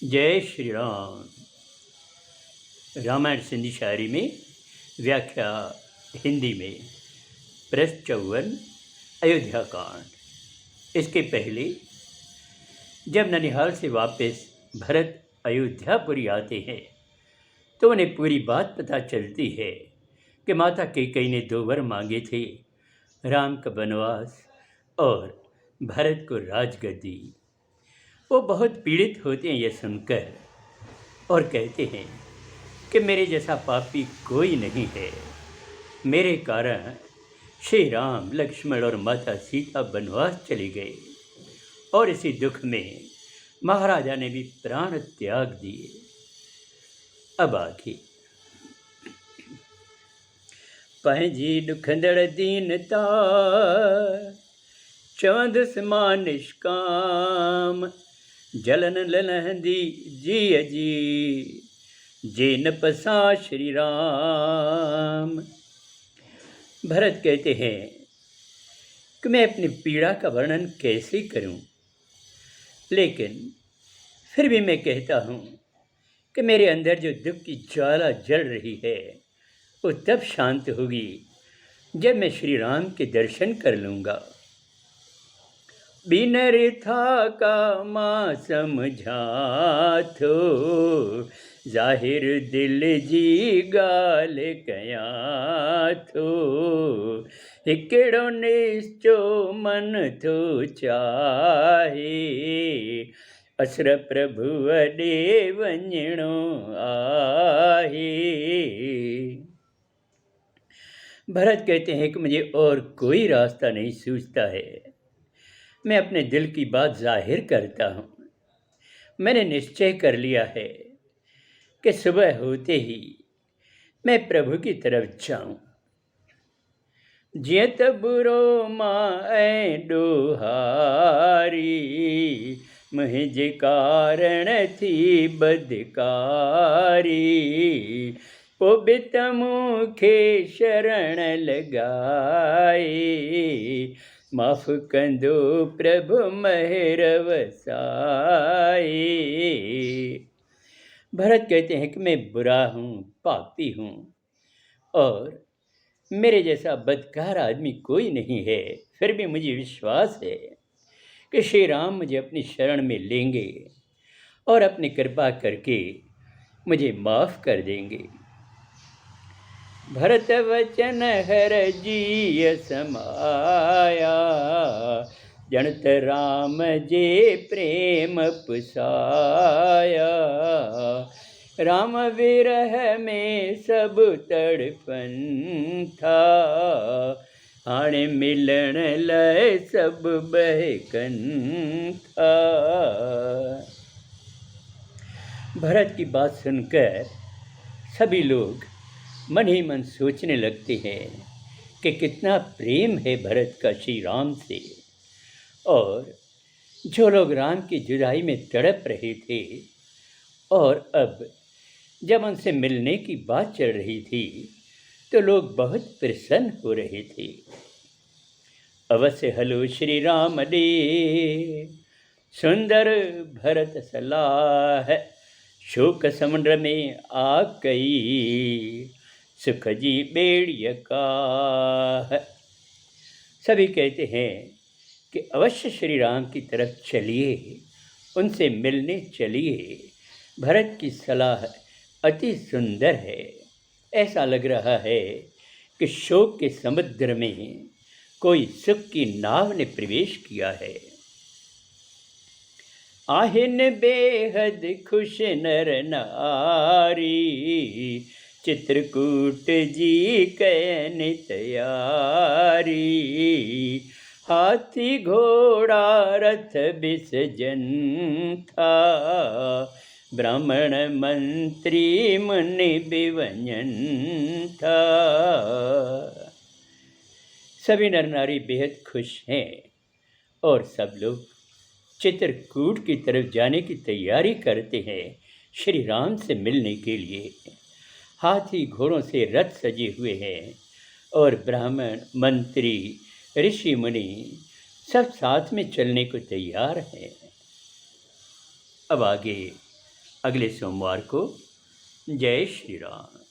जय श्री राम। रामायण सिंधी शायरी में व्याख्या हिंदी में पृष्ठ 54 अयोध्या कांड। इसके पहले जब ननिहाल से वापस भरत अयोध्यापुरी आते हैं तो उन्हें पूरी बात पता चलती है कि माता कैकेयी ने 2 वर मांगे थे, राम का वनवास और भरत को राजगद्दी। वो बहुत पीड़ित होते हैं यह सुनकर और कहते हैं कि मेरे जैसा पापी कोई नहीं है। मेरे कारण श्री राम, लक्ष्मण और माता सीता वनवास चले गए और इसी दुख में महाराजा ने भी प्राण त्याग दिए। अब आखिर पंहिंजी दुखंदड़ दीनता चवंदुसि मां निष्काम, जलन ललहंदी जीअ जी जे न पसा श्री राम। भरत कहते हैं कि मैं अपनी पीड़ा का वर्णन कैसे करूं, लेकिन फिर भी मैं कहता हूं कि मेरे अंदर जो दुख की ज्वाला जल रही है वो तब शांत होगी जब मैं श्री राम के दर्शन कर लूँगा। बिन रिथा का मां समझाथो, जाहिर दिल जी गाल कया थो, हिकिड़ो निश्चो मन थो चाहे, असुर प्रभु ॾे वञिणो आहे। भरत कहते हैं कि मुझे और कोई रास्ता नहीं सूझता है। मैं अपने दिल की बात जाहिर करता हूँ। मैंने निश्चय कर लिया है कि सुबह होते ही मैं प्रभु की तरफ जाऊं। जियत बुरो मां ऐं डोहारी, मुंहिंजे कारण थी बदकारी, पोइ बि त मूंखे शरण लॻाए, माफ़ कंदो प्रभु महर वसाए। भरत कहते हैं कि मैं बुरा हूँ, पापी हूँ और मेरे जैसा बदकार आदमी कोई नहीं है। फिर भी मुझे विश्वास है कि श्री राम मुझे अपनी शरण में लेंगे और अपनी कृपा करके मुझे माफ़ कर देंगे। भरत वचन हर जीय समाया, जणत राम जे प्रेम पुसाया, राम विरह में सब तड़पन था, हाणे मिलण लाइ सब बहकन था। भरत की बात सुनकर सभी लोग मन ही मन सोचने लगते हैं कि कितना प्रेम है भरत का श्री राम से। और जो लोग राम की जुदाई में तड़प रहे थे और अब जब उनसे मिलने की बात चल रही थी तो लोग बहुत प्रसन्न हो रहे थे। अवश्य हलो श्री राम दे, सुंदर भरत सलाह, शोक समुद्र में आ गई, सुख जी बेड़िया का। सभी कहते हैं कि अवश्य श्री राम की तरफ चलिए, उनसे मिलने चलिए। भरत की सलाह अति सुंदर है। ऐसा लग रहा है कि शोक के समुद्र में कोई सुख की नाव ने प्रवेश किया है। आहिन बेहद खुश नर नारी, चित्रकूट जी कैन तैयारी, हाथी घोड़ा रथ विसजन था, ब्राह्मण मंत्री मुनि विवंजन था। सभी नर नारी बेहद खुश हैं और सब लोग चित्रकूट की तरफ जाने की तैयारी करते हैं श्री राम से मिलने के लिए। हाथी घोड़ों से रथ सजे हुए हैं और ब्राह्मण, मंत्री, ऋषि मुनि सब साथ में चलने को तैयार हैं। अब आगे अगले सोमवार को। जय श्री राम।